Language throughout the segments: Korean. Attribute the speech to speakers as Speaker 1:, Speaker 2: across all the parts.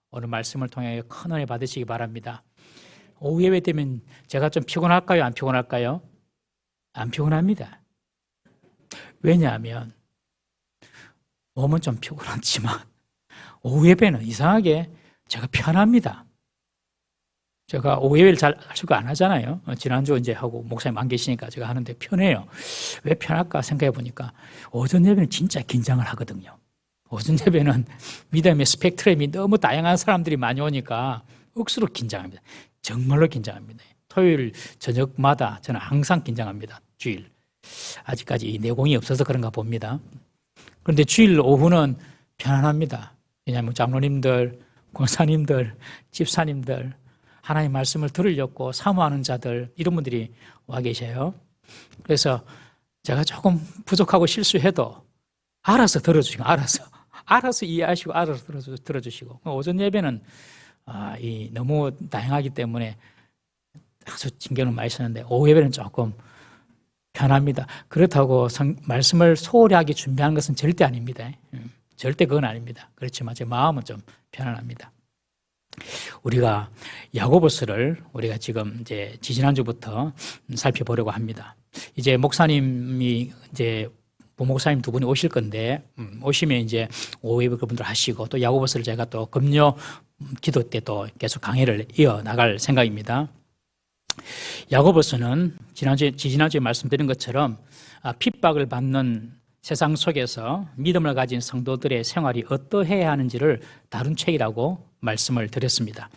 Speaker 1: 오늘 말씀을 통해 큰 은혜 받으시기 바랍니다. 오후 예배 되면 제가 좀 피곤할까요? 안 피곤할까요? 안 피곤합니다. 왜냐하면 몸은 좀 피곤하지만 오후 예배는 이상하게 제가 편합니다. 제가 오후 예배를 잘 안 하잖아요. 지난주 이제 하고 목사님 안 계시니까 제가 하는데 편해요. 왜 편할까 생각해 보니까 오전 예배는 진짜 긴장을 하거든요. 오전 예배는 믿음의 스펙트럼이 너무 다양한 사람들이 많이 오니까 억수로 긴장합니다. 정말로 긴장합니다. 토요일 저녁마다 저는 항상 긴장합니다. 주일. 아직까지 이 내공이 없어서 그런가 봅니다. 그런데 주일 오후는 편안합니다. 왜냐하면 장로님들, 권사님들, 집사님들, 하나님의 말씀을 들으려고 사모하는 자들, 이런 분들이 와 계셔요. 그래서 제가 조금 부족하고 실수해도 알아서 들어주시고, 알아서 이해하시고, 알아서 들어주시고. 오전 예배는 너무 다양하기 때문에 아주 신경을 많이 쓰는데, 오후 예배는 조금 편합니다. 그렇다고 말씀을 소홀히 하게 준비하는 것은 절대 아닙니다. 절대 그건 아닙니다. 그렇지만 제 마음은 좀 편안합니다. 우리가 야고보서를 우리가 지금 이제 지지난주부터 살펴보려고 합니다. 이제 목사님이 이제 부목사님 두 분이 오실 건데, 오시면 이제 오후 예배 그분들 하시고, 또 야고보서를 제가 또 금요 기도 때 또 계속 강의를 이어나갈 생각입니다. 야고보서는 지지난주에 말씀드린 것처럼 핍박을 받는 세상 속에서 믿음을 가진 성도들의 생활이 어떠해야 하는지를 다룬 책이라고 말씀을 드렸습니다.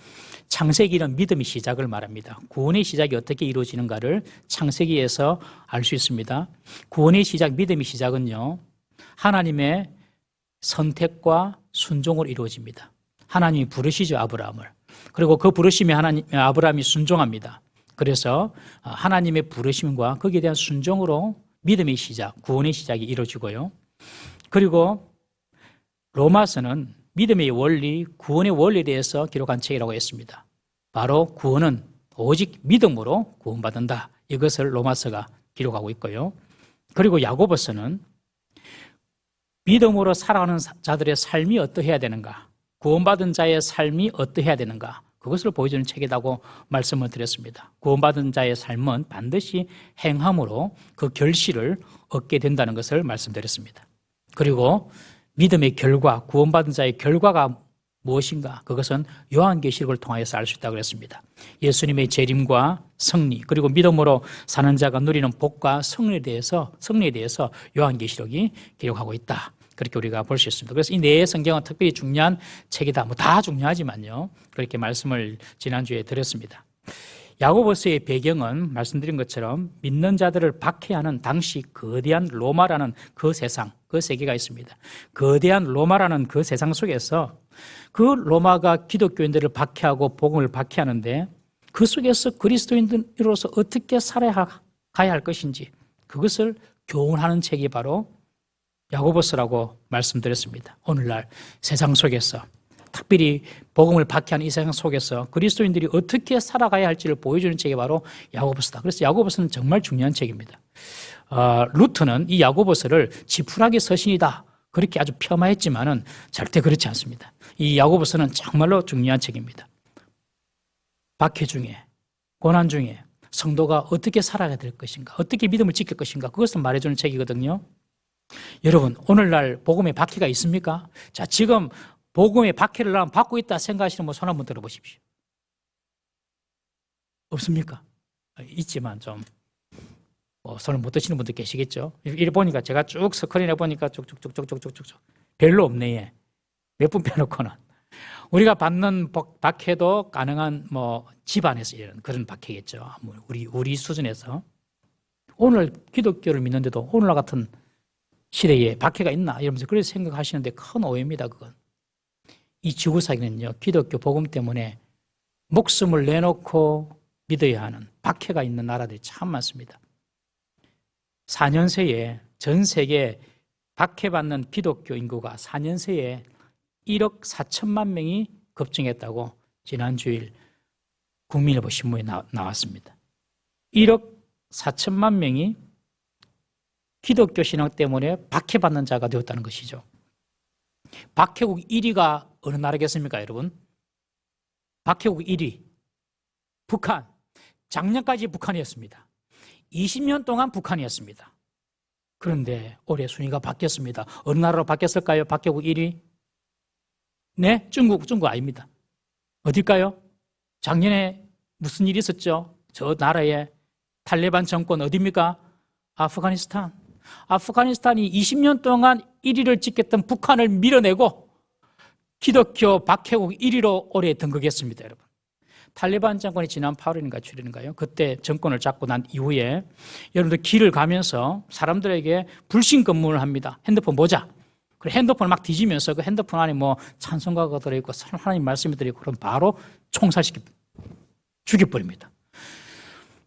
Speaker 1: 창세기는 믿음의 시작을 말합니다. 구원의 시작이 어떻게 이루어지는가를 창세기에서 알 수 있습니다. 구원의 시작, 믿음의 시작은요, 하나님의 선택과 순종으로 이루어집니다. 하나님이 부르시죠, 아브라함을. 그리고 그 부르심에 아브라함이 순종합니다. 그래서 하나님의 부르심과 거기에 대한 순종으로 믿음의 시작, 구원의 시작이 이루어지고요. 그리고 로마서는 믿음의 원리, 구원의 원리에 대해서 기록한 책이라고 했습니다. 바로 구원은 오직 믿음으로 구원받는다. 이것을 로마서가 기록하고 있고요. 그리고 야고보서는 믿음으로 살아가는 자들의 삶이 어떠해야 되는가, 구원받은 자의 삶이 어떠해야 되는가, 그것을 보여주는 책이라고 말씀을 드렸습니다. 구원받은 자의 삶은 반드시 행함으로 그 결실을 얻게 된다는 것을 말씀드렸습니다. 그리고 믿음의 결과, 구원받은 자의 결과가 무엇인가? 그것은 요한계시록을 통하여서 알 수 있다고 그랬습니다. 예수님의 재림과 승리, 그리고 믿음으로 사는 자가 누리는 복과 승리에 대해서 요한계시록이 기록하고 있다. 그렇게 우리가 볼 수 있습니다. 그래서 이 네 성경은 특별히 중요한 책이다. 다 중요하지만요, 그렇게 말씀을 지난주에 드렸습니다. 야고보서의 배경은 말씀드린 것처럼 믿는 자들을 박해하는 당시 거대한 로마라는 그 세상, 그 세계가 있습니다. 거대한 로마라는 그 세상 속에서 그 로마가 기독교인들을 박해하고 복음을 박해하는데, 그 속에서 그리스도인으로서 어떻게 살아가야 할 것인지 그것을 교훈하는 책이 바로 야고보서라고 말씀드렸습니다. 오늘날 세상 속에서, 특별히 복음을 박해하는 이 세상 속에서 그리스도인들이 어떻게 살아가야 할지를 보여주는 책이 바로 야고보서다. 그래서 야고보서는 정말 중요한 책입니다. 루터는 이 야고보서를 지푸라기 서신이다, 그렇게 아주 폄하했지만은 절대 그렇지 않습니다. 이 야고보서는 정말로 중요한 책입니다. 박해 중에, 고난 중에 성도가 어떻게 살아가야 될 것인가, 어떻게 믿음을 지킬 것인가, 그것을 말해주는 책이거든요. 여러분, 오늘날 복음의 박해가 있습니까? 자, 지금 복음의 박해를 받고 있다 생각하시는 분 손 한번 들어보십시오. 없습니까? 있지만 좀 손을 못 드시는 분들 계시겠죠. 이래 보니까 제가 쭉 스크린에 보니까 쭉쭉쭉쭉쭉쭉쭉 별로 없네. 몇 분 빼놓고는. 우리가 받는 박해도 가능한 집안에서 이런 그런 박해겠죠. 우리 수준에서. 오늘 기독교를 믿는데도 오늘날 같은 시대에 박해가 있나 이러면서 그렇게 생각하시는데 큰 오해입니다. 그건. 이 지구상에는요, 기독교 복음 때문에 목숨을 내놓고 믿어야 하는 박해가 있는 나라들이 참 많습니다. 4년 새에 전 세계 박해받는 기독교 인구가 4년 새에 1억 4천만 명이 급증했다고 지난 주일 국민일보 신문에 나왔습니다. 1억 4천만 명이 기독교 신앙 때문에 박해받는 자가 되었다는 것이죠. 박해국 1위가 어느 나라겠습니까, 여러분? 박해국 1위. 북한. 작년까지 북한이었습니다. 20년 동안 북한이었습니다. 그런데 올해 순위가 바뀌었습니다. 어느 나라로 바뀌었을까요? 박해국 1위? 네, 중국 아닙니다. 어딜까요? 작년에 무슨 일이 있었죠? 저 나라의 탈레반 정권 어디입니까? 아프가니스탄. 아프가니스탄이 20년 동안 1위를 지켰던 북한을 밀어내고 기독교 박해국 1위로 올해 등극했습니다, 여러분. 탈레반 정권이 지난 8월인가 7월인가요? 그때 정권을 잡고 난 이후에 여러분들 길을 가면서 사람들에게 불신 검문을 합니다. 핸드폰 보자. 그리고 핸드폰을 막 뒤지면서 그 핸드폰 안에 뭐 찬송가가 들어있고 하나님 말씀이 들어있고 그럼 바로 총살시켜 죽여버립니다.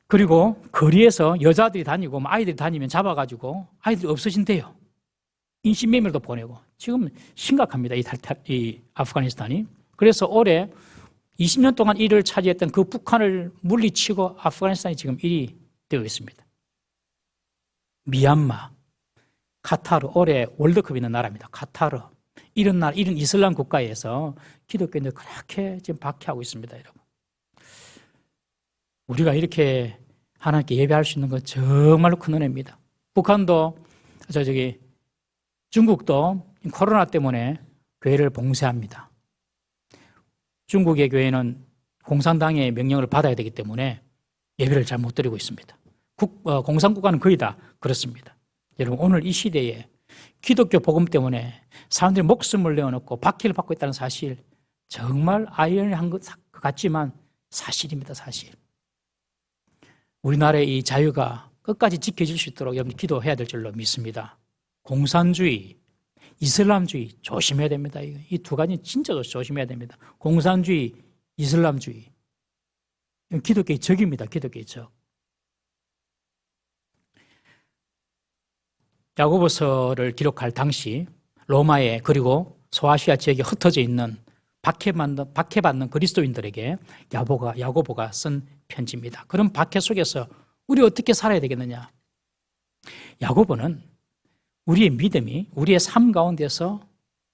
Speaker 1: 그리고 거리에서 여자들이 다니고 아이들이 다니면 잡아가지고 아이들이 없어진대요. 인신매매도 보내고. 지금 심각합니다. 이 아프가니스탄이. 그래서 올해 20년 동안 1위를 차지했던 그 북한을 물리치고 아프가니스탄이 지금 1위 되어 있습니다. 미얀마, 카타르, 올해 월드컵 있는 나라입니다. 카타르. 이런 이슬람 국가에서 기독교인들 그렇게 지금 박해하고 있습니다, 여러분. 우리가 이렇게 하나님께 예배할 수 있는 건 정말로 큰 은혜입니다. 북한도, 중국도 코로나 때문에 교회를 봉쇄합니다. 중국의 교회는 공산당의 명령을 받아야 되기 때문에 예배를 잘 못 드리고 있습니다. 공산국가는 거의 다 그렇습니다. 여러분, 오늘 이 시대에 기독교 복음 때문에 사람들이 목숨을 내어놓고 박해를 받고 있다는 사실, 정말 아이러니한 것 같지만 사실입니다, 사실. 우리나라의 이 자유가 끝까지 지켜질 수 있도록 여러분 기도해야 될 줄로 믿습니다. 공산주의, 이슬람주의 조심해야 됩니다. 이 두 가지 진짜 조심해야 됩니다. 공산주의, 이슬람주의. 기독교의 적입니다. 기독교의 적. 야고보서를 기록할 당시 로마에 그리고 소아시아 지역에 흩어져 있는 박해받는 그리스도인들에게 야고보가 쓴 편지입니다. 그런 박해 속에서 우리 어떻게 살아야 되겠느냐? 야고보는 우리의 믿음이 우리의 삶 가운데서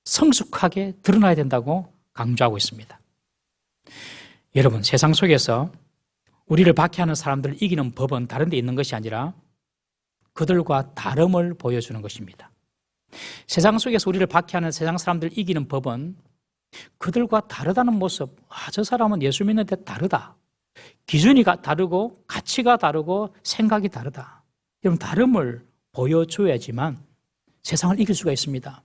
Speaker 1: 성숙하게 드러나야 된다고 강조하고 있습니다. 여러분, 세상 속에서 우리를 박해하는 사람들을 이기는 법은 다른 데 있는 것이 아니라 그들과 다름을 보여주는 것입니다. 세상 속에서 우리를 박해하는 세상 사람들을 이기는 법은 그들과 다르다는 모습, 저 사람은 예수 믿는데 다르다. 기준이 다르고 가치가 다르고 생각이 다르다. 여러분, 다름을 보여줘야지만 세상을 이길 수가 있습니다.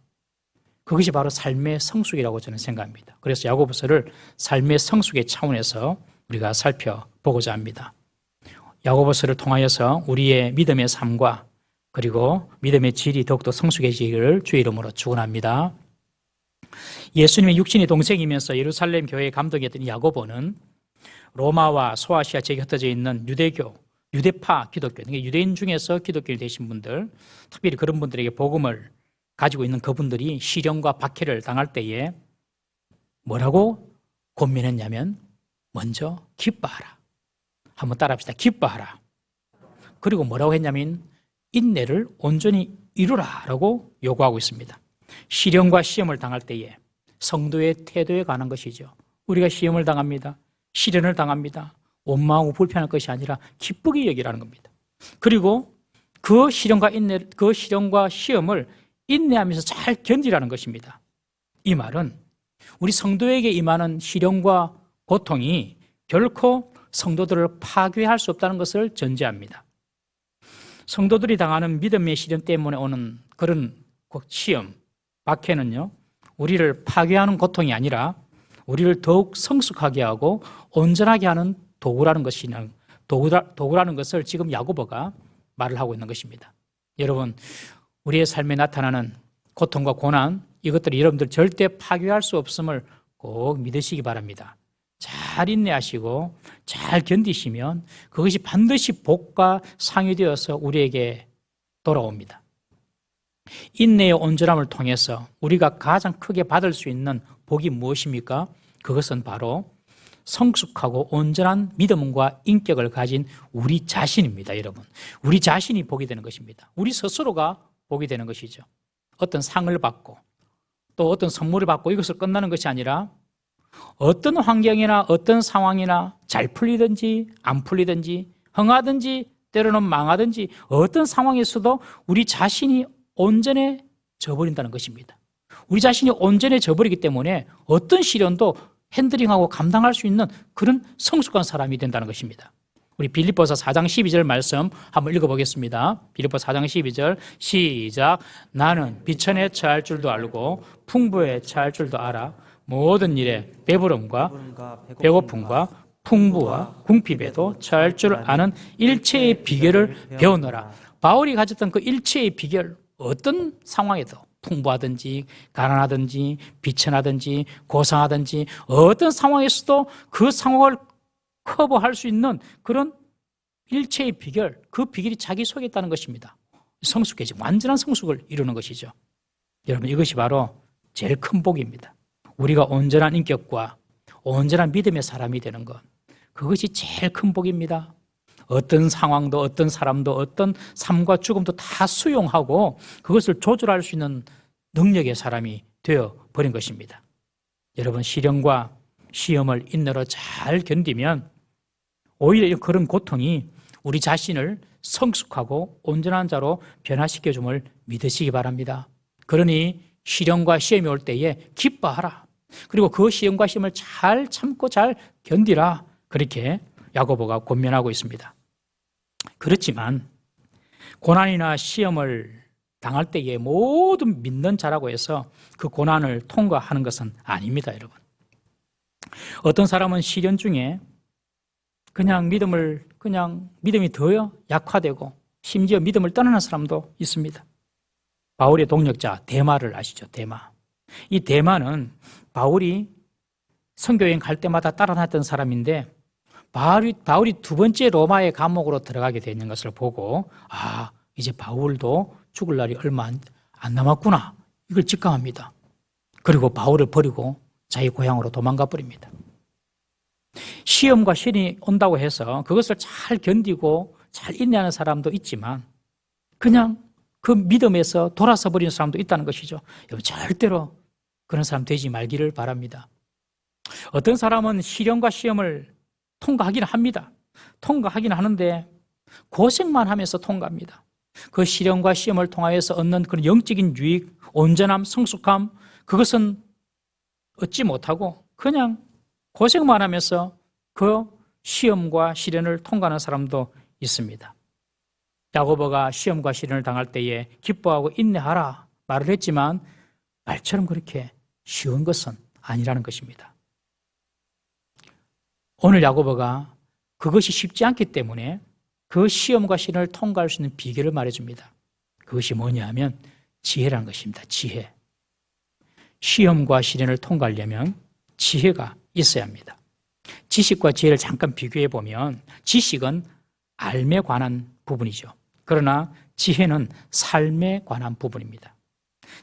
Speaker 1: 그것이 바로 삶의 성숙이라고 저는 생각합니다. 그래서 야고보서를 삶의 성숙의 차원에서 우리가 살펴보고자 합니다. 야고보서를 통하여서 우리의 믿음의 삶과 그리고 믿음의 질이 더욱더 성숙해지기를 주의 이름으로 축원합니다. 예수님의 육신의 동생이면서 예루살렘 교회의 감독이었던 야고보는 로마와 소아시아 지역에 흩어져 있는 유대파 기독교, 유대인 중에서 기독교인이 되신 분들, 특별히 그런 분들에게 복음을 가지고 있는 그분들이 시련과 박해를 당할 때에 뭐라고 권면했냐면 먼저 기뻐하라. 한번 따라합시다. 기뻐하라. 그리고 뭐라고 했냐면 인내를 온전히 이루라 라고 요구하고 있습니다. 시련과 시험을 당할 때에 성도의 태도에 관한 것이죠. 우리가 시험을 당합니다. 시련을 당합니다. 원망하고 불편할 것이 아니라 기쁘게 여기라는 겁니다. 그리고 그 시련과 시험을 인내하면서 잘 견디라는 것입니다. 이 말은 우리 성도에게 임하는 시련과 고통이 결코 성도들을 파괴할 수 없다는 것을 전제합니다. 성도들이 당하는 믿음의 시련 때문에 오는 그런 시험, 박해는요, 우리를 파괴하는 고통이 아니라 우리를 더욱 성숙하게 하고 온전하게 하는 도구라는 것을 지금 야고보가 말을 하고 있는 것입니다. 여러분, 우리의 삶에 나타나는 고통과 고난, 이것들이 여러분들 절대 파괴할 수 없음을 꼭 믿으시기 바랍니다. 잘 인내하시고 잘 견디시면 그것이 반드시 복과 상이 되어서 우리에게 돌아옵니다. 인내의 온전함을 통해서 우리가 가장 크게 받을 수 있는 복이 무엇입니까? 그것은 바로 성숙하고 온전한 믿음과 인격을 가진 우리 자신입니다, 여러분. 우리 자신이 복이 되는 것입니다. 우리 스스로가 복이 되는 것이죠. 어떤 상을 받고 또 어떤 선물을 받고 이것을 끝나는 것이 아니라 어떤 환경이나 어떤 상황이나 잘 풀리든지 안 풀리든지 흥하든지 때로는 망하든지 어떤 상황에서도 우리 자신이 온전해져 버린다는 것입니다. 우리 자신이 온전해져 버리기 때문에 어떤 시련도 핸들링하고 감당할 수 있는 그런 성숙한 사람이 된다는 것입니다. 우리 빌립보서 4장 12절 말씀 한번 읽어보겠습니다. 빌립보서 4장 12절 시작. 나는 비천에 처할 줄도 알고 풍부에 처할 줄도 알아. 모든 일에 배부름과 배고픔과 풍부와 궁핍에도 처할 줄 아는 일체의 비결을 배우노라. 바울이 가졌던 그 일체의 비결, 어떤 상황에도 풍부하든지 가난하든지 비천하든지 고상하든지 어떤 상황에서도 그 상황을 커버할 수 있는 그런 일체의 비결, 그 비결이 자기 속에 있다는 것입니다. 성숙해지, 완전한 성숙을 이루는 것이죠. 여러분, 이것이 바로 제일 큰 복입니다. 우리가 온전한 인격과 온전한 믿음의 사람이 되는 것, 그것이 제일 큰 복입니다. 어떤 상황도 어떤 사람도 어떤 삶과 죽음도 다 수용하고 그것을 조절할 수 있는 능력의 사람이 되어버린 것입니다. 여러분, 시련과 시험을 인내로 잘 견디면 오히려 그런 고통이 우리 자신을 성숙하고 온전한 자로 변화시켜줌을 믿으시기 바랍니다. 그러니 시련과 시험이 올 때에 기뻐하라. 그리고 그 시험과 시험을 잘 참고 잘 견디라. 그렇게 야고보가 권면하고 있습니다. 그렇지만 고난이나 시험을 당할 때에 모든 믿는 자라고 해서 그 고난을 통과하는 것은 아닙니다, 여러분. 어떤 사람은 시련 중에 믿음이 더 약화되고 심지어 믿음을 떠나는 사람도 있습니다. 바울의 동력자 데마를 아시죠? 데마. 이 데마는 바울이 선교여행 갈 때마다 따라다녔던 사람인데 바울이 두 번째 로마의 감옥으로 들어가게 되는 것을 보고 이제 바울도 죽을 날이 얼마 안 남았구나, 이걸 직감합니다. 그리고 바울을 버리고 자기 고향으로 도망가 버립니다. 시험과 시련이 온다고 해서 그것을 잘 견디고 잘 인내하는 사람도 있지만 그냥 그 믿음에서 돌아서 버리는 사람도 있다는 것이죠. 여러분, 절대로 그런 사람 되지 말기를 바랍니다. 어떤 사람은 시련과 시험을 통과하기는 합니다. 통과하기는 하는데 고생만 하면서 통과합니다. 그 시련과 시험을 통하여서 얻는 그런 영적인 유익, 온전함, 성숙함, 그것은 얻지 못하고 그냥 고생만 하면서 그 시험과 시련을 통과하는 사람도 있습니다. 야고보가 시험과 시련을 당할 때에 기뻐하고 인내하라 말을 했지만 말처럼 그렇게 쉬운 것은 아니라는 것입니다. 오늘 야고보가 그것이 쉽지 않기 때문에 그 시험과 시련을 통과할 수 있는 비결을 말해줍니다. 그것이 뭐냐 하면 지혜라는 것입니다. 지혜. 시험과 시련을 통과하려면 지혜가 있어야 합니다. 지식과 지혜를 잠깐 비교해 보면 지식은 삶에 관한 부분이죠. 그러나 지혜는 삶에 관한 부분입니다.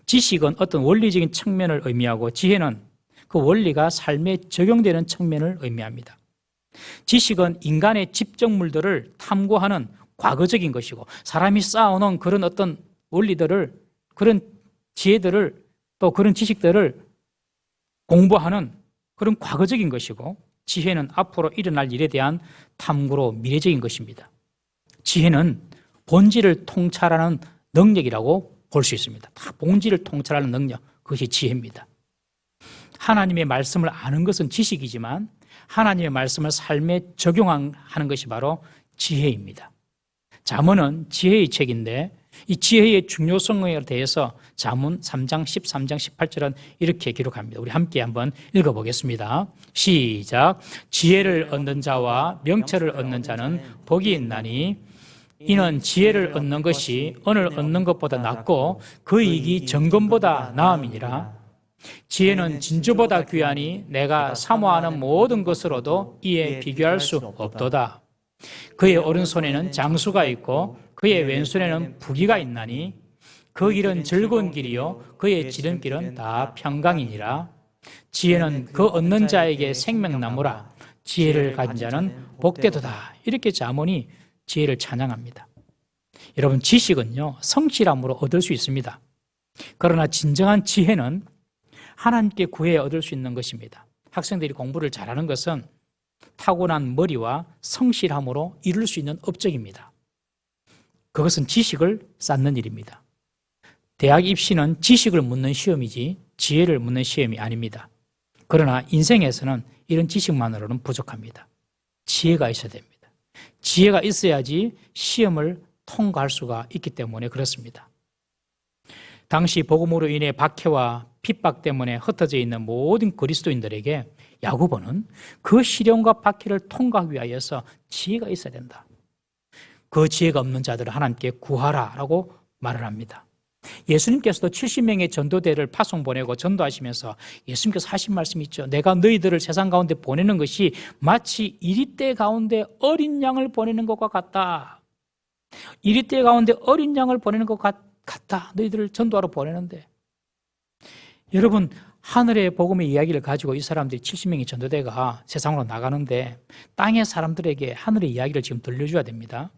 Speaker 1: 지식은 어떤 원리적인 측면을 의미하고 지혜는 그 원리가 삶에 적용되는 측면을 의미합니다. 지식은 인간의 집적물들을 탐구하는 과거적인 것이고 사람이 쌓아놓은 그런 어떤 원리들을, 그런 지혜들을, 또 그런 지식들을 공부하는 그런 과거적인 것이고 지혜는 앞으로 일어날 일에 대한 탐구로 미래적인 것입니다. 지혜는 본질을 통찰하는 능력이라고 볼 수 있습니다. 다 본질을 통찰하는 능력, 그것이 지혜입니다. 하나님의 말씀을 아는 것은 지식이지만 하나님의 말씀을 삶에 적용하는 것이 바로 지혜입니다. 잠언은 지혜의 책인데 이 지혜의 중요성에 대해서 잠언 3장 13장 18절은 이렇게 기록합니다. 우리 함께 한번 읽어보겠습니다. 시작. 지혜를 얻는 자와 명철을 얻는 자는 복이 있나니 이는 지혜를 얻는 것이 은을 얻는 것보다 낫고 그 이익이 정금보다 나음이니라. 지혜는 진주보다 귀하니 내가 사모하는 모든 것으로도 이에 비교할 수 없도다. 그의 오른손에는 장수가 있고 그의 왼손에는 부귀가 있나니 그 길은 즐거운 길이요 그의 지름길은 다 평강이니라. 지혜는 그 얻는 자에게 생명나무라. 지혜를 가진 자는 복되도다. 이렇게 잠언이 지혜를 찬양합니다. 여러분, 지식은요 성실함으로 얻을 수 있습니다. 그러나 진정한 지혜는 하나님께 구해야 얻을 수 있는 것입니다. 학생들이 공부를 잘하는 것은 타고난 머리와 성실함으로 이룰 수 있는 업적입니다. 그것은 지식을 쌓는 일입니다. 대학 입시는 지식을 묻는 시험이지 지혜를 묻는 시험이 아닙니다. 그러나 인생에서는 이런 지식만으로는 부족합니다. 지혜가 있어야 됩니다. 지혜가 있어야지 시험을 통과할 수가 있기 때문에 그렇습니다. 당시 복음으로 인해 박해와 핍박 때문에 흩어져 있는 모든 그리스도인들에게 야고보는 그 시련과 박해를 통과하기 위하여서 지혜가 있어야 된다. 그 지혜가 없는 자들을 하나님께 구하라라고 말을 합니다. 예수님께서도 70명의 전도대를 파송 보내고 전도하시면서 예수님께서 하신 말씀이 있죠. 내가 너희들을 세상 가운데 보내는 것이 마치 이리떼 가운데 어린 양을 보내는 것과 같다. 이리떼 가운데 어린 양을 보내는 것 같다. 너희들을 전도하러 보내는데. 여러분, 하늘의 복음의 이야기를 가지고 이 사람들이 70명의 전도대가 세상으로 나가는데 땅의 사람들에게 하늘의 이야기를 지금 들려줘야 됩니다.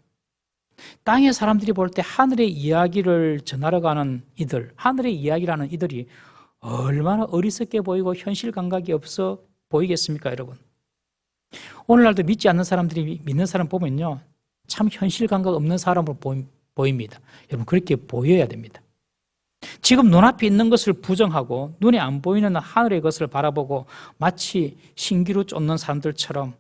Speaker 1: 땅의 사람들이 볼 때 하늘의 이야기를 전하러 가는 이들, 하늘의 이야기라는 이들이 얼마나 어리석게 보이고 현실 감각이 없어 보이겠습니까, 여러분? 오늘날도 믿지 않는 사람들이 믿는 사람 보면요, 참 현실 감각 없는 사람으로 보입니다. 여러분, 그렇게 보여야 됩니다. 지금 눈앞에 있는 것을 부정하고 눈에 안 보이는 하늘의 것을 바라보고 마치 신기루 쫓는 사람들처럼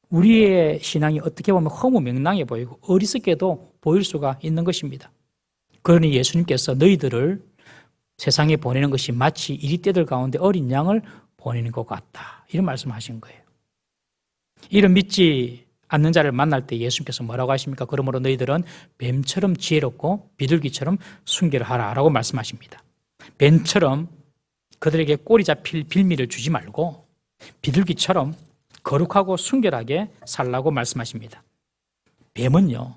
Speaker 1: 우리의 신앙이 어떻게 보면 허무맹랑해 보이고 어리석게도 보일 수가 있는 것입니다. 그러니 예수님께서 너희들을 세상에 보내는 것이 마치 이리떼들 가운데 어린 양을 보내는 것 같다. 이런 말씀하신 거예요. 이런 믿지 않는 자를 만날 때 예수님께서 뭐라고 하십니까? 그러므로 너희들은 뱀처럼 지혜롭고 비둘기처럼 순결을 하라라고 말씀하십니다. 뱀처럼 그들에게 꼬리 잡힐 빌미를 주지 말고 비둘기처럼 거룩하고 순결하게 살라고 말씀하십니다. 뱀은요,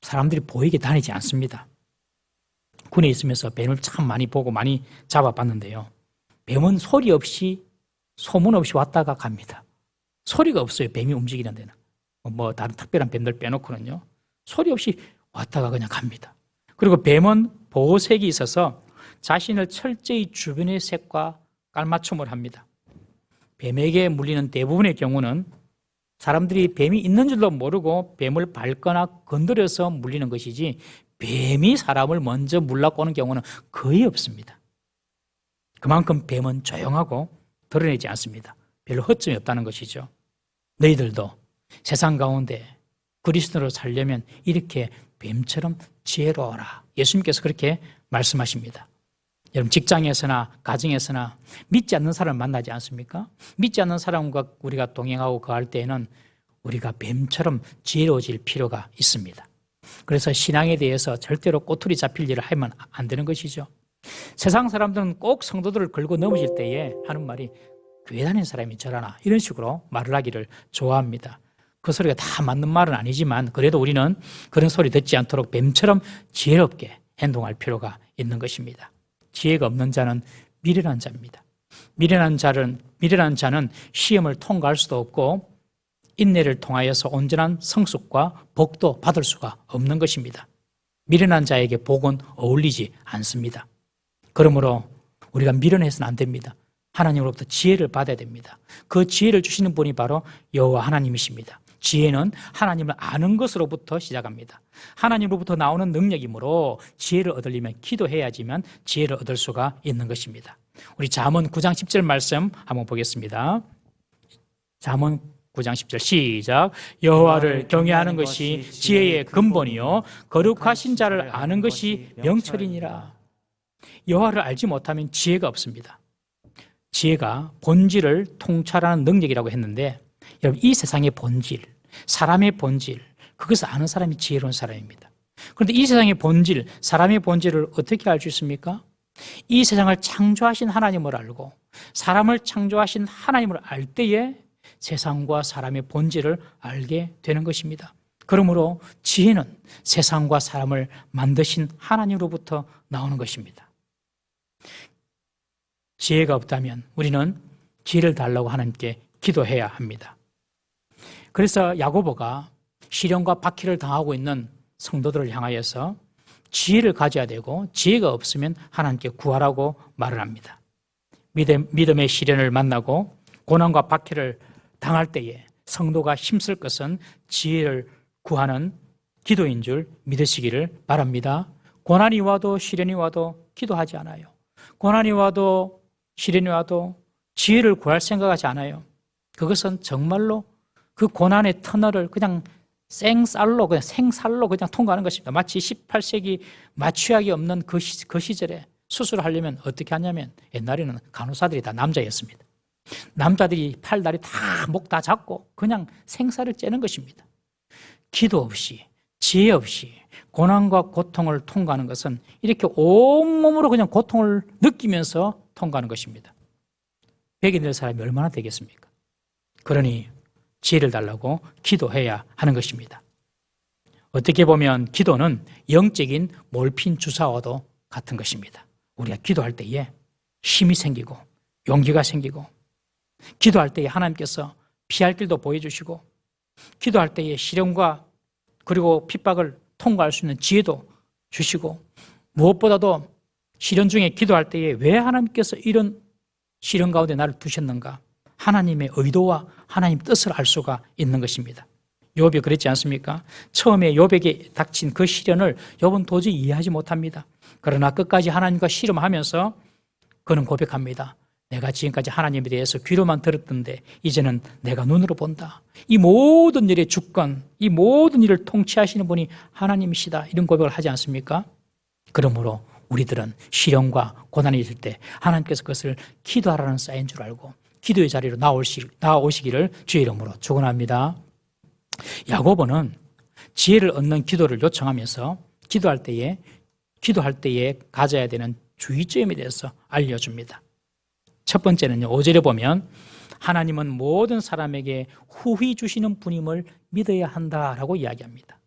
Speaker 1: 사람들이 보이게 다니지 않습니다. 군에 있으면서 뱀을 참 많이 보고 많이 잡아봤는데요. 뱀은 소리 없이, 소문 없이 왔다가 갑니다. 소리가 없어요, 뱀이 움직이는 데는. 뭐 다른 특별한 뱀들 빼놓고는요. 소리 없이 왔다가 그냥 갑니다. 그리고 뱀은 보호색이 있어서 자신을 철저히 주변의 색과 깔맞춤을 합니다. 뱀에게 물리는 대부분의 경우는 사람들이 뱀이 있는 줄도 모르고 뱀을 밟거나 건드려서 물리는 것이지 뱀이 사람을 먼저 물라고 오는 경우는 거의 없습니다. 그만큼 뱀은 조용하고 드러내지 않습니다. 별로 허점이 없다는 것이죠. 너희들도 세상 가운데 그리스도로 살려면 이렇게 뱀처럼 지혜로워라. 예수님께서 그렇게 말씀하십니다. 여러분, 직장에서나 가정에서나 믿지 않는 사람을 만나지 않습니까? 믿지 않는 사람과 우리가 동행하고 거할 때에는 우리가 뱀처럼 지혜로워질 필요가 있습니다. 그래서 신앙에 대해서 절대로 꼬투리 잡힐 일을 하면 안 되는 것이죠. 세상 사람들은 꼭 성도들을 걸고 넘어질 때에 하는 말이 교회 다니는 사람이 저라나 이런 식으로 말을 하기를 좋아합니다. 그 소리가 다 맞는 말은 아니지만 그래도 우리는 그런 소리 듣지 않도록 뱀처럼 지혜롭게 행동할 필요가 있는 것입니다. 지혜가 없는 자는 미련한 자입니다. 미련한 자는 시험을 통과할 수도 없고 인내를 통하여서 온전한 성숙과 복도 받을 수가 없는 것입니다. 미련한 자에게 복은 어울리지 않습니다. 그러므로 우리가 미련해서는 안 됩니다. 하나님으로부터 지혜를 받아야 됩니다. 그 지혜를 주시는 분이 바로 여호와 하나님이십니다. 지혜는 하나님을 아는 것으로부터 시작합니다. 하나님으로부터 나오는 능력이므로 지혜를 얻으려면 기도해야지만 지혜를 얻을 수가 있는 것입니다. 우리 잠언 9장 10절 말씀 한번 보겠습니다. 잠언 9장 10절 시작. 여호와를 경외하는 것이 지혜의 근본이요 거룩하신 자를 아는 것이 명철이니라. 여호와를 알지 못하면 지혜가 없습니다. 지혜가 본질을 통찰하는 능력이라고 했는데 여러분, 이 세상의 본질, 사람의 본질, 그것을 아는 사람이 지혜로운 사람입니다. 그런데 이 세상의 본질, 사람의 본질을 어떻게 알 수 있습니까? 이 세상을 창조하신 하나님을 알고 사람을 창조하신 하나님을 알 때에 세상과 사람의 본질을 알게 되는 것입니다. 그러므로 지혜는 세상과 사람을 만드신 하나님으로부터 나오는 것입니다. 지혜가 없다면 우리는 지혜를 달라고 하나님께 기도해야 합니다. 그래서 야고보가 시련과 박해를 당하고 있는 성도들을 향하여서 지혜를 가져야 되고 지혜가 없으면 하나님께 구하라고 말을 합니다. 믿음의 시련을 만나고 고난과 박해를 당할 때에 성도가 힘쓸 것은 지혜를 구하는 기도인 줄 믿으시기를 바랍니다. 고난이 와도 시련이 와도 기도하지 않아요. 고난이 와도 시련이 와도 지혜를 구할 생각하지 않아요. 그것은 정말로 그 고난의 터널을 그냥 생살로 그냥 통과하는 것입니다. 마치 18세기 마취약이 없는 그 시절에 수술하려면 어떻게 하냐면 옛날에는 간호사들이 다 남자였습니다. 남자들이 팔다리 다 목 다 잡고 그냥 생사를 째는 것입니다. 기도 없이 지혜 없이 고난과 고통을 통과하는 것은 이렇게 온몸으로 그냥 고통을 느끼면서 통과하는 것입니다. 백이 될 사람이 얼마나 되겠습니까? 그러니 지혜를 달라고 기도해야 하는 것입니다. 어떻게 보면 기도는 영적인 몰핀 주사와도 같은 것입니다. 우리가 기도할 때에 힘이 생기고 용기가 생기고 기도할 때에 하나님께서 피할 길도 보여주시고 기도할 때에 시련과 그리고 핍박을 통과할 수 있는 지혜도 주시고 무엇보다도 시련 중에 기도할 때에 왜 하나님께서 이런 시련 가운데 나를 두셨는가? 하나님의 의도와 하나님 뜻을 알 수가 있는 것입니다. 욥이 그랬지 않습니까? 처음에 욥에게 닥친 그 시련을 욥은 도저히 이해하지 못합니다. 그러나 끝까지 하나님과 씨름하면서 그는 고백합니다. 내가 지금까지 하나님에 대해서 귀로만 들었던데 이제는 내가 눈으로 본다. 이 모든 일의 주권, 이 모든 일을 통치하시는 분이 하나님이시다. 이런 고백을 하지 않습니까? 그러므로 우리들은 시련과 고난이 있을 때 하나님께서 그것을 기도하라는 사인 줄 알고 기도의 자리로 나오시기를 주의 이름으로 축원합니다. 야고보는 지혜를 얻는 기도를 요청하면서 기도할 때에 가져야 되는 주의점에 대해서 알려줍니다. 첫 번째는요, 5절에 보면 하나님은 모든 사람에게 후히 주시는 분임을 믿어야 한다라고 이야기합니다.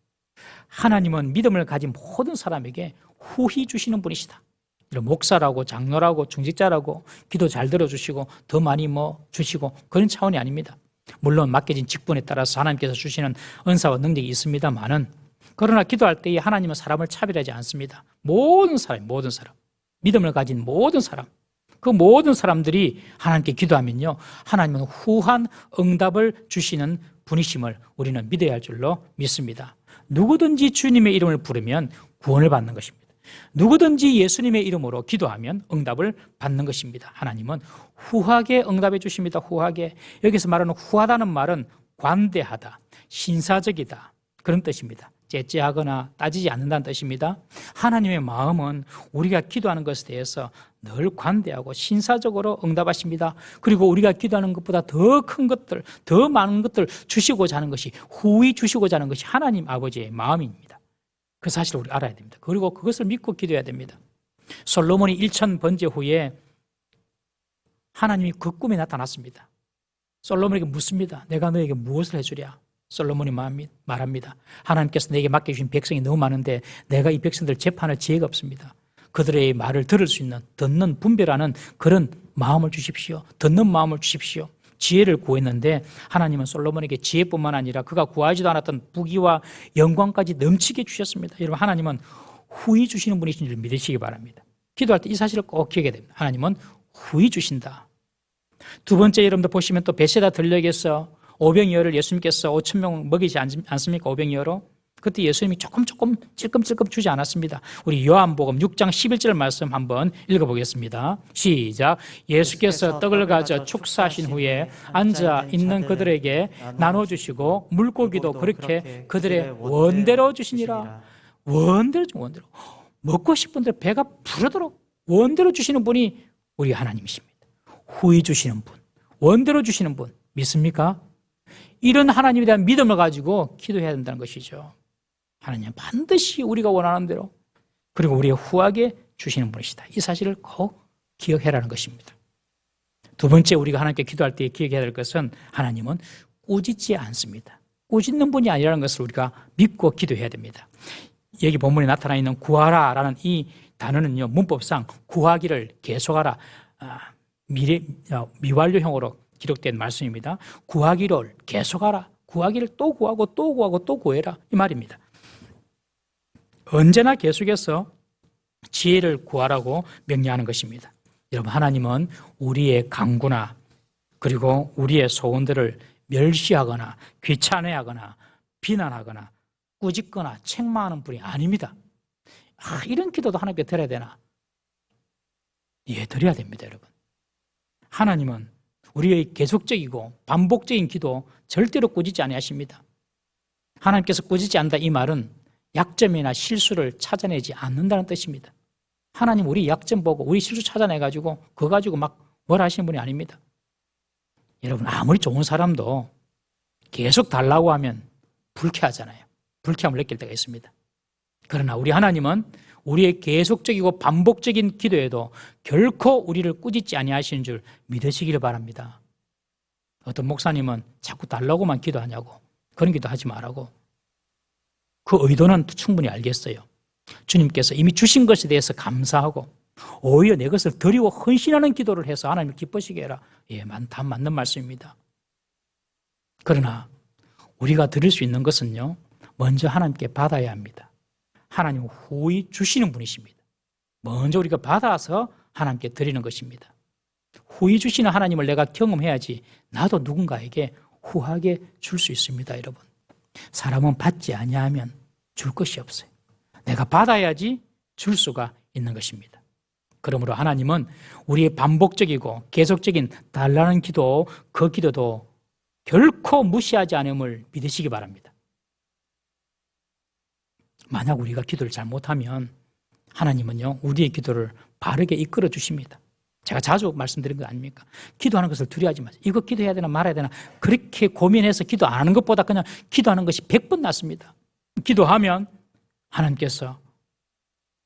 Speaker 1: 하나님은 믿음을 가진 모든 사람에게 후히 주시는 분이시다. 이런 목사라고 장로라고 중직자라고 기도 잘 들어주시고 더 많이 주시고 그런 차원이 아닙니다. 물론 맡겨진 직분에 따라서 하나님께서 주시는 은사와 능력이 있습니다만은 그러나 기도할 때에 하나님은 사람을 차별하지 않습니다. 모든 사람 믿음을 가진 모든 사람 그 모든 사람들이 하나님께 기도하면요 하나님은 후한 응답을 주시는 분이심을 우리는 믿어야 할 줄로 믿습니다. 누구든지 주님의 이름을 부르면 구원을 받는 것입니다. 누구든지 예수님의 이름으로 기도하면 응답을 받는 것입니다. 하나님은 후하게 응답해 주십니다. 후하게. 여기서 말하는 후하다는 말은 관대하다, 신사적이다 그런 뜻입니다. 째째하거나 따지지 않는다는 뜻입니다. 하나님의 마음은 우리가 기도하는 것에 대해서 늘 관대하고 신사적으로 응답하십니다. 그리고 우리가 기도하는 것보다 더 큰 것들, 더 많은 것들 주시고자 하는 것이 후히 주시고자 하는 것이 하나님 아버지의 마음입니다. 그 사실을 우리 알아야 됩니다. 그리고 그것을 믿고 기도해야 됩니다. 솔로몬이 1000번제 후에 하나님이 그 꿈에 나타났습니다. 솔로몬에게 묻습니다. 내가 너에게 무엇을 해주랴? 솔로몬이 말합니다. 하나님께서 내게 맡겨주신 백성이 너무 많은데 내가 이 백성들 재판할 지혜가 없습니다. 그들의 말을 들을 수 있는 듣는 분별하는 그런 마음을 주십시오. 듣는 마음을 주십시오. 지혜를 구했는데 하나님은 솔로몬에게 지혜뿐만 아니라 그가 구하지도 않았던 부귀와 영광까지 넘치게 주셨습니다. 여러분 하나님은 후히 주시는 분이신 줄 믿으시기 바랍니다. 기도할 때 이 사실을 꼭 기억해야 됩니다. 하나님은 후히 주신다. 두 번째 여러분들 보시면 또 베세다 들녘에서 오병이어를 예수님께서 5,000명 먹이지 않습니까? 오병이어로. 그때 예수님이 조금 찔끔찔끔 주지 않았습니다. 우리 요한복음 6장 11절 말씀 한번 읽어보겠습니다. 시작. 예수께서 떡을 가져 축사하신 후에 앉아 있는 그들에게 나눠주시고 물고기도 그렇게 그들의 원대로 주시니라. 원대로. 먹고 싶은 대로 배가 부르도록 원대로 주시는 분이 우리 하나님이십니다. 후히 주시는 분, 원대로 주시는 분 믿습니까? 이런 하나님에 대한 믿음을 가지고 기도해야 된다는 것이죠. 하나님은 반드시 우리가 원하는 대로 그리고 우리의 후하게 주시는 분이시다. 이 사실을 꼭 기억해라는 것입니다. 두 번째 우리가 하나님께 기도할 때 기억해야 될 것은 하나님은 꾸짖지 않습니다. 꾸짖는 분이 아니라는 것을 우리가 믿고 기도해야 됩니다. 여기 본문에 나타나 있는 구하라라는 이 단어는요 문법상 구하기를 계속하라 미완료형으로 기록된 말씀입니다. 구하기를 계속하라. 구하기를 또 구하고 또 구하고 또 구해라 이 말입니다. 언제나 계속해서 지혜를 구하라고 명령하는 것입니다. 여러분, 하나님은 우리의 강구나 그리고 우리의 소원들을 멸시하거나 귀찮아하거나 비난하거나 꾸짖거나 책망하는 분이 아닙니다. 이런 기도도 하나님께 드려야 되나? 예, 드려야 됩니다, 여러분. 하나님은 우리의 계속적이고 반복적인 기도 절대로 꾸짖지 아니하십니다. 하나님께서 꾸짖지 않는다 이 말은 약점이나 실수를 찾아내지 않는다는 뜻입니다. 하나님 우리 약점 보고 우리 실수 찾아내가지고 그거 가지고 막 뭘 하시는 분이 아닙니다. 여러분, 아무리 좋은 사람도 계속 달라고 하면 불쾌하잖아요. 불쾌함을 느낄 때가 있습니다. 그러나 우리 하나님은 우리의 계속적이고 반복적인 기도에도 결코 우리를 꾸짖지 아니하시는 줄 믿으시기를 바랍니다. 어떤 목사님은 자꾸 달라고만 기도하냐고, 그런 기도하지 말라고. 그 의도는 충분히 알겠어요. 주님께서 이미 주신 것에 대해서 감사하고 오히려 내 것을 드리고 헌신하는 기도를 해서 하나님을 기쁘시게 해라. 예, 다 맞는 말씀입니다. 그러나 우리가 드릴 수 있는 것은요, 먼저 하나님께 받아야 합니다. 하나님은 후히 주시는 분이십니다. 먼저 우리가 받아서 하나님께 드리는 것입니다. 후히 주시는 하나님을 내가 경험해야지 나도 누군가에게 후하게 줄 수 있습니다, 여러분. 사람은 받지 아니하면 줄 것이 없어요. 내가 받아야지 줄 수가 있는 것입니다. 그러므로 하나님은 우리의 반복적이고 계속적인 달라는 기도, 그 기도도 결코 무시하지 않음을 믿으시기 바랍니다. 만약 우리가 기도를 잘못하면 하나님은요, 우리의 기도를 바르게 이끌어 주십니다. 제가 자주 말씀드린 거 아닙니까? 기도하는 것을 두려워하지 마세요. 이거 기도해야 되나 말아야 되나 그렇게 고민해서 기도 안 하는 것보다 그냥 기도하는 것이 100번 낫습니다. 기도하면 하나님께서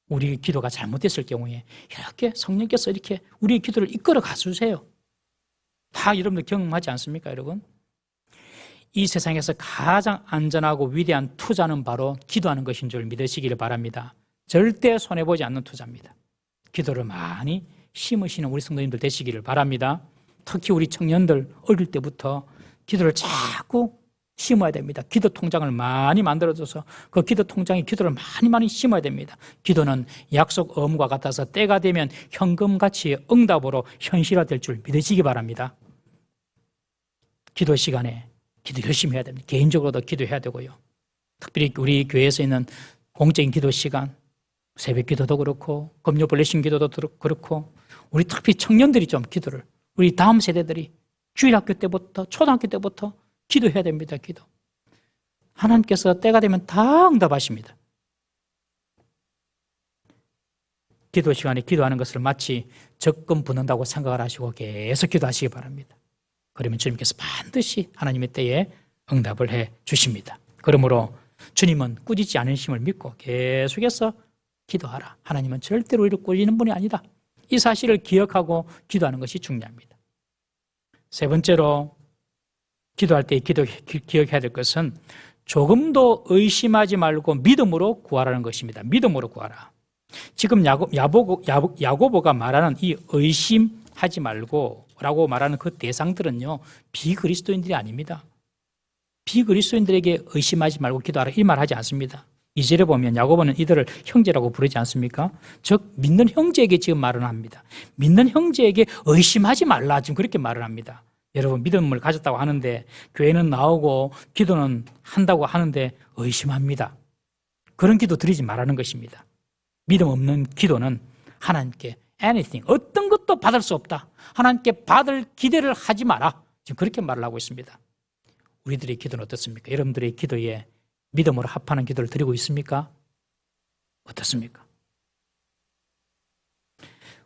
Speaker 1: 우리 기도가 잘못됐을 경우에 이렇게 성령께서 이렇게 우리의 기도를 이끌어 가주세요. 다 여러분들 경험하지 않습니까, 여러분? 이 세상에서 가장 안전하고 위대한 투자는 바로 기도하는 것인 줄 믿으시기를 바랍니다. 절대 손해보지 않는 투자입니다. 기도를 많이 심으시는 우리 성도님들 되시기를 바랍니다. 특히 우리 청년들 어릴 때부터 기도를 자꾸 심어야 됩니다. 기도 통장을 많이 만들어줘서 그 기도 통장에 기도를 많이 심어야 됩니다. 기도는 약속 의무와 같아서 때가 되면 현금같이 응답으로 현실화될 줄 믿으시기 바랍니다. 기도 시간에 기도 열심히 해야 됩니다. 개인적으로도 기도해야 되고요. 특별히 우리 교회에서 있는 공적인 기도 시간, 새벽 기도도 그렇고 금요 블레싱 기도도 그렇고 우리 특히 청년들이 좀 기도를, 우리 다음 세대들이 주일학교 때부터 초등학교 때부터 기도해야 됩니다. 기도. 하나님께서 때가 되면 다 응답하십니다. 기도 시간에 기도하는 것을 마치 적금 붓는다고 생각을 하시고 계속 기도하시기 바랍니다. 그러면 주님께서 반드시 하나님의 때에 응답을 해 주십니다. 그러므로 주님은 꾸짖지 않으심을 믿고 계속해서 기도하라. 하나님은 절대로 우리를 꾸짖는 분이 아니다. 이 사실을 기억하고 기도하는 것이 중요합니다. 세 번째로 기도할 때 기억해야 될 것은 조금도 의심하지 말고 믿음으로 구하라는 것입니다. 믿음으로 구하라. 지금 야고보가 말하는 이 의심하지 말고 라고 말하는 그 대상들은요, 비그리스도인들이 아닙니다. 비그리스도인들에게 의심하지 말고 기도하라 이 말 하지 않습니다. 2절에 보면 야고보는 이들을 형제라고 부르지 않습니까? 즉 믿는 형제에게 지금 말을 합니다. 믿는 형제에게 의심하지 말라 지금 그렇게 말을 합니다. 여러분, 믿음을 가졌다고 하는데 교회는 나오고 기도는 한다고 하는데 의심합니다. 그런 기도 드리지 말라는 것입니다. 믿음 없는 기도는 하나님께 anything, 어떤 것도 받을 수 없다. 하나님께 받을 기대를 하지 마라. 지금 그렇게 말을 하고 있습니다. 우리들의 기도는 어떻습니까? 여러분들의 기도에 믿음으로 합하는 기도를 드리고 있습니까? 어떻습니까?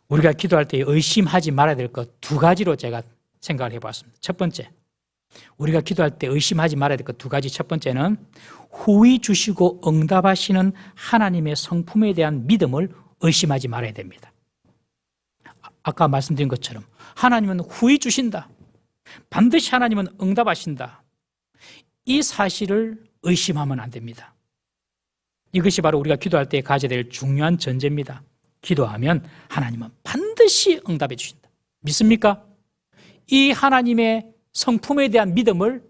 Speaker 1: 우리가 기도할 때 의심하지 말아야 될 것 두 가지로 제가 생각을 해봤습니다. 첫 번째, 우리가 기도할 때 의심하지 말아야 될 것 두 가지. 첫 번째는 후히 주시고 응답하시는 하나님의 성품에 대한 믿음을 의심하지 말아야 됩니다. 아까 말씀드린 것처럼 하나님은 후히 주신다. 반드시 하나님은 응답하신다. 이 사실을 의심하면 안 됩니다. 이것이 바로 우리가 기도할 때 가져야 될 중요한 전제입니다. 기도하면 하나님은 반드시 응답해 주신다. 믿습니까? 이 하나님의 성품에 대한 믿음을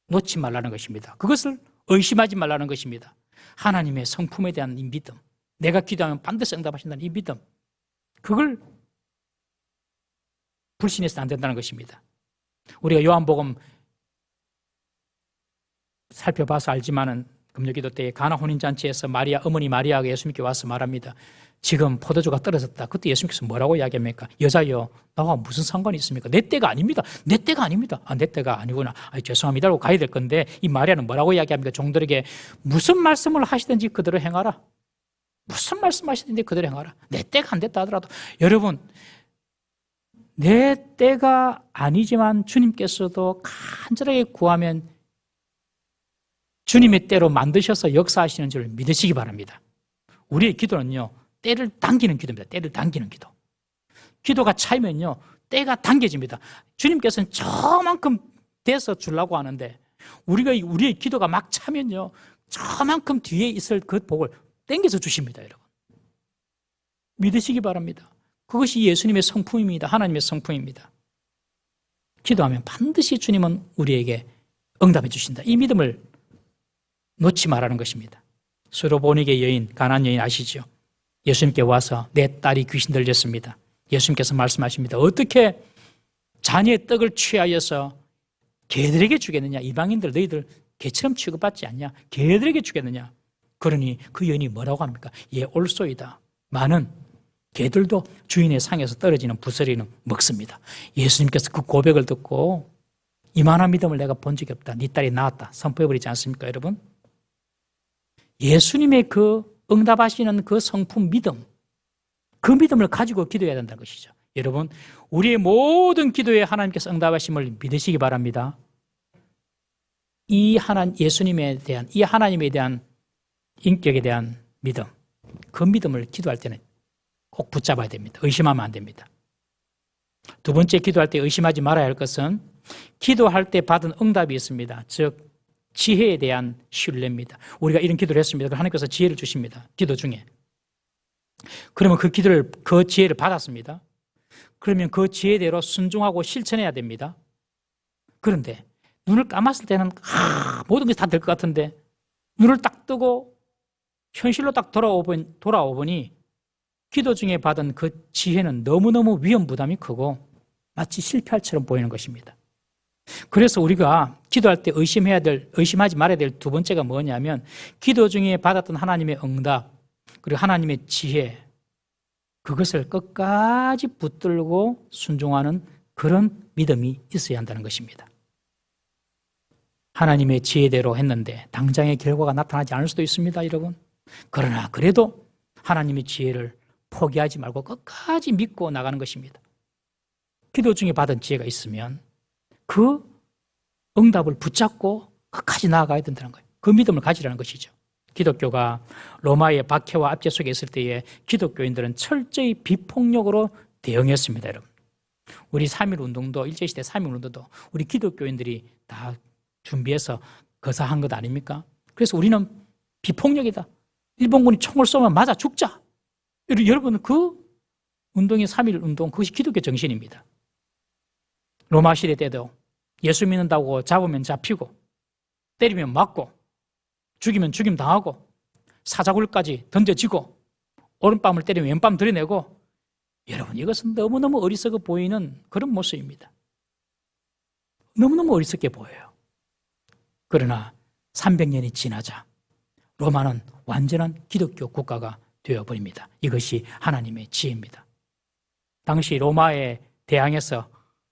Speaker 1: 놓지 말라는 것입니다. 그것을 의심하지 말라는 것입니다. 하나님의 성품에 대한 이 믿음, 내가 기도하면 반드시 응답하신다는 이 믿음, 그걸 불신해서는 안 된다는 것입니다. 우리가 요한복음 살펴봐서 알지만은 금요기도 때 가나 혼인잔치에서 마리아, 어머니 마리아가 예수님께 와서 말합니다. 지금 포도주가 떨어졌다. 그때 예수님께서 뭐라고 이야기합니까? 여자여, 나와 무슨 상관이 있습니까? 내 때가 아닙니다. 내 때가 아닙니다. 내 때가 아니구나. 죄송합니다 하고 가야 될 건데, 이 마리아는 뭐라고 이야기합니까? 종들에게 무슨 말씀을 하시든지 그대로 행하라. 무슨 말씀 하시든지 그대로 행하라. 내 때가 안 됐다 하더라도. 여러분, 내 때가 아니지만 주님께서도 간절하게 구하면 주님의 때로 만드셔서 역사하시는 줄 믿으시기 바랍니다. 우리의 기도는요, 때를 당기는 기도입니다. 때를 당기는 기도. 기도가 차이면요, 때가 당겨집니다. 주님께서는 저만큼 돼서 주려고 하는데, 우리의 기도가 막 차면요, 저만큼 뒤에 있을 그 복을 당겨서 주십니다, 여러분. 믿으시기 바랍니다. 그것이 예수님의 성품입니다. 하나님의 성품입니다. 기도하면 반드시 주님은 우리에게 응답해 주신다. 이 믿음을 놓지 말라는 것입니다. 수로보니게 여인, 가나안 여인 아시죠? 예수님께 와서 내 딸이 귀신 들렸습니다. 예수님께서 말씀하십니다. 어떻게 자녀의 떡을 취하여서 개들에게 주겠느냐? 이방인들 너희들 개처럼 취급받지 않냐? 개들에게 주겠느냐? 그러니 그 여인이 뭐라고 합니까? 예, 옳소이다. 많은 개들도 주인의 상에서 떨어지는 부스러기는 먹습니다. 예수님께서 그 고백을 듣고 이만한 믿음을 내가 본 적이 없다. 네 딸이 나았다. 선포해버리지 않습니까, 여러분? 예수님의 그 응답하시는 그 성품 믿음, 그 믿음을 가지고 기도해야 된다는 것이죠. 여러분, 우리의 모든 기도에 하나님께서 응답하심을 믿으시기 바랍니다. 이 예수님에 대한, 이 하나님에 대한 인격에 대한 믿음, 그 믿음을 기도할 때는 꼭 붙잡아야 됩니다. 의심하면 안 됩니다. 두 번째, 기도할 때 의심하지 말아야 할 것은 기도할 때 받은 응답이 있습니다. 즉 지혜에 대한 신뢰입니다. 우리가 이런 기도를 했습니다. 하나님께서 지혜를 주십니다. 기도 중에. 그러면 그 지혜를 받았습니다. 그러면 그 지혜대로 순종하고 실천해야 됩니다. 그런데 눈을 감았을 때는 모든 것이 다 될 것 같은데 눈을 딱 뜨고 현실로 딱 돌아오보니 기도 중에 받은 그 지혜는 너무너무 위험 부담이 크고 마치 실패할처럼 보이는 것입니다. 그래서 우리가 기도할 때 의심하지 말아야 될 두 번째가 뭐냐면 기도 중에 받았던 하나님의 응답 그리고 하나님의 지혜 그것을 끝까지 붙들고 순종하는 그런 믿음이 있어야 한다는 것입니다. 하나님의 지혜대로 했는데 당장의 결과가 나타나지 않을 수도 있습니다, 여러분. 그러나 그래도 하나님의 지혜를 포기하지 말고 끝까지 믿고 나가는 것입니다. 기도 중에 받은 지혜가 있으면 그 응답을 붙잡고 끝까지 나아가야 된다는 거예요. 그 믿음을 가지라는 것이죠. 기독교가 로마의 박해와 압제 속에 있을 때에 기독교인들은 철저히 비폭력으로 대응했습니다, 여러분. 우리 3.1 운동도, 일제시대 3.1 운동도 우리 기독교인들이 다 준비해서 거사한 것 아닙니까? 그래서 우리는 비폭력이다. 일본군이 총을 쏘면 맞아 죽자. 여러분, 그 운동이 3.1 운동, 그것이 기독교 정신입니다. 로마 시대 때도 예수 믿는다고 잡으면 잡히고 때리면 맞고 죽이면 죽임 당하고 사자굴까지 던져지고 오른밤을 때리면 왼밤 들이내고 여러분 이것은 너무너무 어리석어 보이는 그런 모습입니다. 너무너무 어리석게 보여요. 그러나 300년이 지나자 로마는 완전한 기독교 국가가 되어버립니다. 이것이 하나님의 지혜입니다. 당시 로마에 대항해서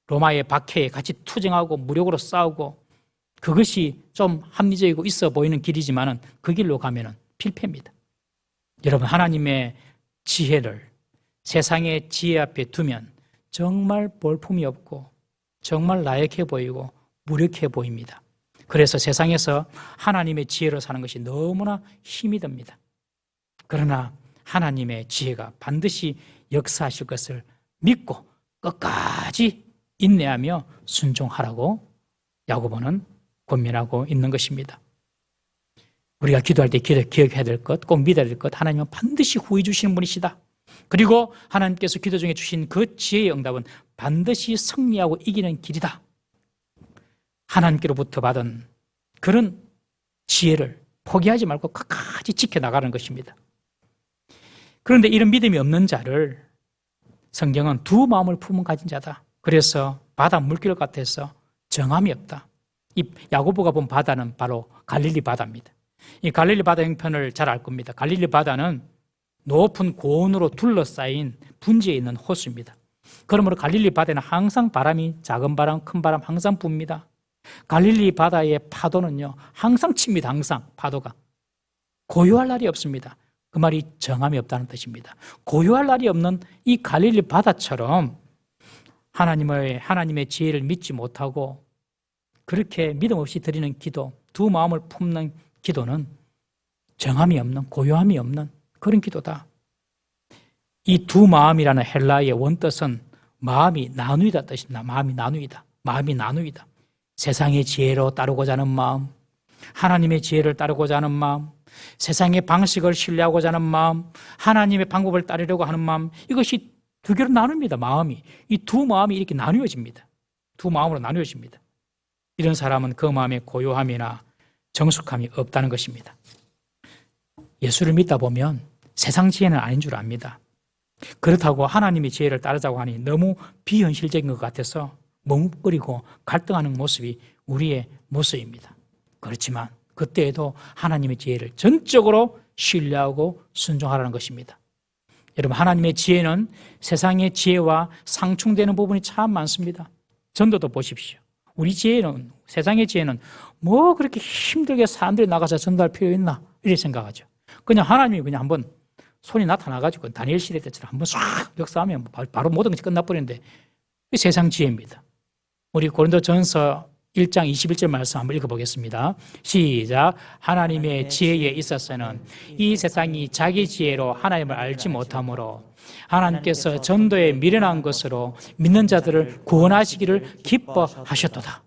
Speaker 1: 로마의 박해에 같이 투쟁하고 무력으로 싸우고 그것이 좀 합리적이고 있어 보이는 길이지만은 그 길로 가면은 필패입니다. 여러분 하나님의 지혜를 세상의 지혜 앞에 두면 정말 볼품이 없고 정말 나약해 보이고 무력해 보입니다. 그래서 세상에서 하나님의 지혜로 사는 것이 너무나 힘이 듭니다. 그러나 하나님의 지혜가 반드시 역사하실 것을 믿고 끝까지 인내하며 순종하라고 야고보는 권면하고 있는 것입니다. 우리가 기도할 때 기억해야 될 것, 꼭 믿어야 될 것, 하나님은 반드시 후회 주시는 분이시다. 그리고 하나님께서 기도 중에 주신 그 지혜의 응답은 반드시 승리하고 이기는 길이다. 하나님께로부터 받은 그런 지혜를 포기하지 말고 끝까지 지켜나가는 것입니다. 그런데 이런 믿음이 없는 자를 성경은 두 마음을 품은 가진 자다. 그래서 바다 물길 같아서 정함이 없다. 이 야고보가 본 바다는 바로 갈릴리 바다입니다. 이 갈릴리 바다 형편을 잘 알 겁니다. 갈릴리 바다는 높은 고원으로 둘러싸인 분지에 있는 호수입니다. 그러므로 갈릴리 바다에는 항상 바람이 작은 바람, 큰 바람 항상 붑니다. 갈릴리 바다의 파도는요, 항상 칩니다. 항상 파도가. 고요할 날이 없습니다. 그 말이 정함이 없다는 뜻입니다. 고요할 날이 없는 이 갈릴리 바다처럼 하나님의 지혜를 믿지 못하고 그렇게 믿음 없이 드리는 기도, 두 마음을 품는 기도는 정함이 없는, 고요함이 없는 그런 기도다. 이 두 마음이라는 헬라어의 원뜻은 마음이 나누이다 뜻입니다. 마음이 나누이다. 마음이 나누이다. 세상의 지혜로 따르고자 하는 마음, 하나님의 지혜를 따르고자 하는 마음, 세상의 방식을 신뢰하고자 하는 마음, 하나님의 방법을 따르려고 하는 마음, 이것이 두 개로 나눕니다. 마음이. 이 두 마음이 이렇게 나누어집니다. 두 마음으로 나누어집니다. 이런 사람은 그 마음에 고요함이나 정숙함이 없다는 것입니다. 예수를 믿다 보면 세상 지혜는 아닌 줄 압니다. 그렇다고 하나님의 지혜를 따르자고 하니 너무 비현실적인 것 같아서 머뭇거리고 갈등하는 모습이 우리의 모습입니다. 그렇지만 그때에도 하나님의 지혜를 전적으로 신뢰하고 순종하라는 것입니다. 여러분, 하나님의 지혜는 세상의 지혜와 상충되는 부분이 참 많습니다. 전도도 보십시오. 우리 지혜는, 세상의 지혜는 뭐 그렇게 힘들게 사람들이 나가서 전도할 필요 있나 이렇게 생각하죠. 그냥 하나님이 그냥 한번 손이 나타나가지고 다니엘 시대 때처럼 한번 싹 역사하면 바로 모든 것이 끝나버리는데 이 세상 지혜입니다. 우리 고린도전서 1장 21절 말씀 한번 읽어보겠습니다. 시작. 하나님의 지혜에 있어서는 이 세상이 자기 지혜로 하나님을 알지 못하므로 하나님께서 전도에 미련한 것으로 믿는 자들을 구원하시기를 기뻐하셨도다.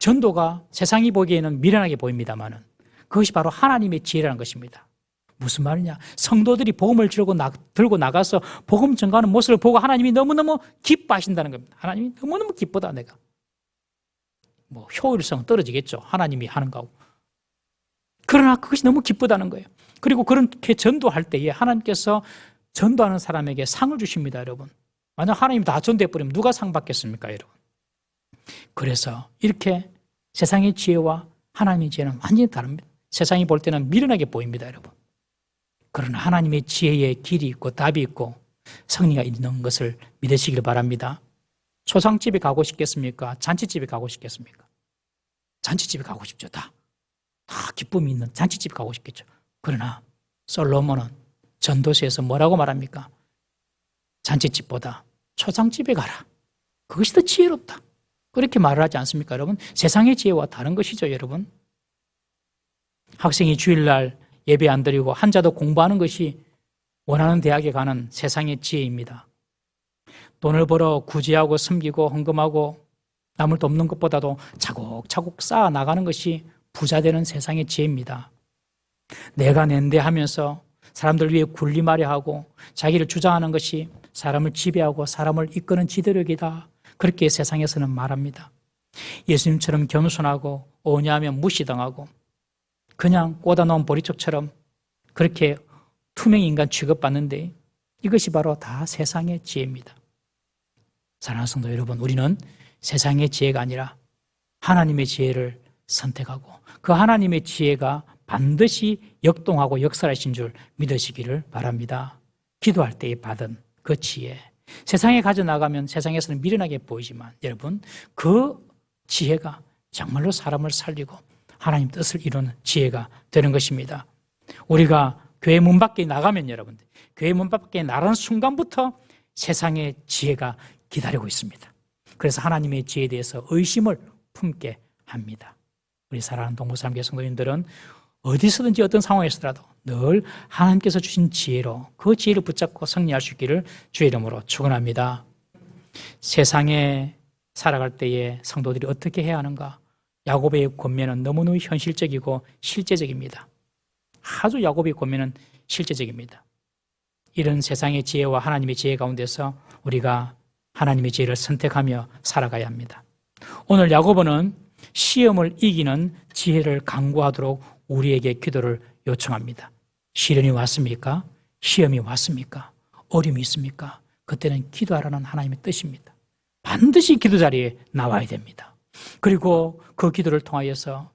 Speaker 1: 전도가 세상이 보기에는 미련하게 보입니다만 그것이 바로 하나님의 지혜라는 것입니다. 무슨 말이냐? 성도들이 복음을 들고 나가서 복음 전가하는 모습을 보고 하나님이 너무너무 기뻐하신다는 겁니다. 하나님이 너무너무 기쁘다. 내가 뭐 효율성 떨어지겠죠. 하나님이 하는 거고. 그러나 그것이 너무 기쁘다는 거예요. 그리고 그렇게 전도할 때에 하나님께서 전도하는 사람에게 상을 주십니다, 여러분. 만약 하나님이 다 전도해버리면 누가 상 받겠습니까, 여러분? 그래서 이렇게 세상의 지혜와 하나님의 지혜는 완전히 다릅니다. 세상이 볼 때는 미련하게 보입니다, 여러분. 그러나 하나님의 지혜에 길이 있고 답이 있고 성리가 있는 것을 믿으시길 바랍니다. 초상집에 가고 싶겠습니까? 잔치집에 가고 싶겠습니까? 잔치집에 가고 싶죠. 다 기쁨이 있는 잔치집에 가고 싶겠죠. 그러나 솔로몬은 전도서에서 뭐라고 말합니까? 잔치집보다 초상집에 가라. 그것이 더 지혜롭다. 그렇게 말을 하지 않습니까, 여러분? 세상의 지혜와 다른 것이죠, 여러분. 학생이 주일날 예배 안 드리고 한자도 공부하는 것이 원하는 대학에 가는 세상의 지혜입니다. 돈을 벌어 구제하고 섬기고 헌금하고 남을 돕는 것보다도 차곡차곡 쌓아 나가는 것이 부자 되는 세상의 지혜입니다. 내가 낸데 하면서 사람들 위해 군림하려 하고 자기를 주장하는 것이 사람을 지배하고 사람을 이끄는 지도력이다. 그렇게 세상에서는 말합니다. 예수님처럼 겸손하고 온유하면 무시당하고 그냥 꽂아놓은 보리촉처럼 그렇게 투명인간 취급받는데 이것이 바로 다 세상의 지혜입니다. 사랑하는 성도 여러분, 우리는 세상의 지혜가 아니라 하나님의 지혜를 선택하고 그 하나님의 지혜가 반드시 역동하고 역사하신 줄 믿으시기를 바랍니다. 기도할 때에 받은 그 지혜, 세상에 가져나가면 세상에서는 미련하게 보이지만 여러분, 그 지혜가 정말로 사람을 살리고 하나님 뜻을 이루는 지혜가 되는 것입니다. 우리가 교회 문 밖에 나가면 여러분들, 교회 문 밖에 나가는 순간부터 세상의 지혜가 기다리고 있습니다. 그래서 하나님의 지혜에 대해서 의심을 품게 합니다. 우리 사랑하는 동부삼계 성도님들은 어디서든지 어떤 상황에서라도 늘 하나님께서 주신 지혜로 그 지혜를 붙잡고 승리할 수 있기를 주의 이름으로 축원합니다. 세상에 살아갈 때에 성도들이 어떻게 해야 하는가? 야곱의 권면은 너무너무 현실적이고 실제적입니다. 아주 야곱의 권면은 실제적입니다. 이런 세상의 지혜와 하나님의 지혜 가운데서 우리가 하나님의 지혜를 선택하며 살아가야 합니다. 오늘 야고보는 시험을 이기는 지혜를 강구하도록 우리에게 기도를 요청합니다. 시련이 왔습니까? 시험이 왔습니까? 어려움이 있습니까? 그때는 기도하라는 하나님의 뜻입니다. 반드시 기도 자리에 나와야 됩니다. 그리고 그 기도를 통하여서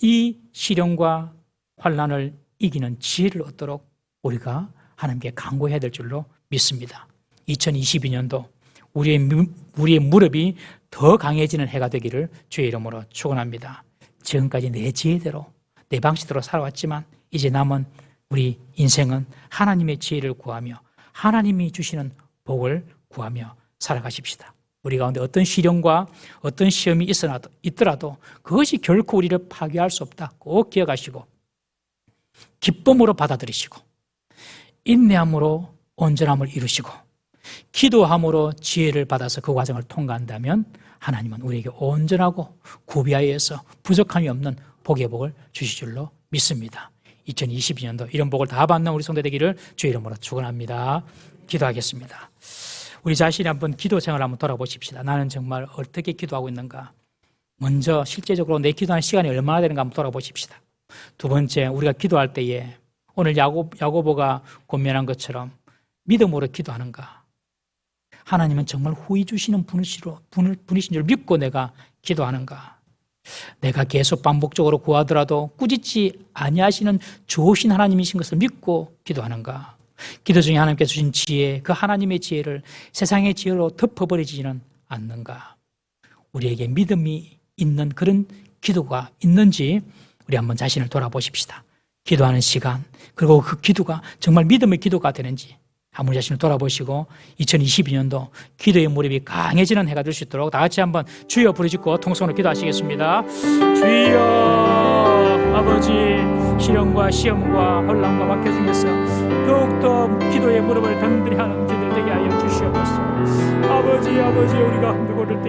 Speaker 1: 이 시련과 환난을 이기는 지혜를 얻도록 우리가 하나님께 간구해야 될 줄로 믿습니다. 2022년도 우리의 무릎이 더 강해지는 해가 되기를 주의 이름으로 축원합니다. 지금까지 내 지혜대로 내 방식대로 살아왔지만 이제 남은 우리 인생은 하나님의 지혜를 구하며 하나님이 주시는 복을 구하며 살아가십시다. 우리 가운데 어떤 시련과 어떤 시험이 있더라도 그것이 결코 우리를 파괴할 수 없다. 꼭 기억하시고 기쁨으로 받아들이시고 인내함으로 온전함을 이루시고 기도함으로 지혜를 받아서 그 과정을 통과한다면 하나님은 우리에게 온전하고 구비하여서 부족함이 없는 복의 복을 주실 줄로 믿습니다. 2022년도 이런 복을 다 받는 우리 성도 되기를 주의 이름으로 축원합니다. 기도하겠습니다. 우리 자신이 한번 기도 생활을 한번 돌아보십시다. 나는 정말 어떻게 기도하고 있는가? 먼저 실제적으로 내 기도하는 시간이 얼마나 되는가 한번 돌아보십시다. 두 번째, 우리가 기도할 때에 오늘 야고보가 권면한 것처럼 믿음으로 기도하는가? 하나님은 정말 후히 주시는 분이신 줄 믿고 내가 기도하는가? 내가 계속 반복적으로 구하더라도 꾸짖지 아니하시는 좋으신 하나님이신 것을 믿고 기도하는가? 기도 중에 하나님께서 주신 지혜, 그 하나님의 지혜를 세상의 지혜로 덮어버리지는 않는가? 우리에게 믿음이 있는 그런 기도가 있는지 우리 한번 자신을 돌아보십시다. 기도하는 시간, 그리고 그 기도가 정말 믿음의 기도가 되는지 한번 자신을 돌아보시고 2022년도 기도의 무릎이 강해지는 해가 될 수 있도록 다 같이 한번 주여 부르짖고 통성으로 기도하시겠습니다. 주여, 아버지, 시련과 시험과 혼란과 박해 중에서 더욱더 기도의 무릎을 든든히 하는 저들 되게 하여 주시옵소서. 아버지, 우리가 누구를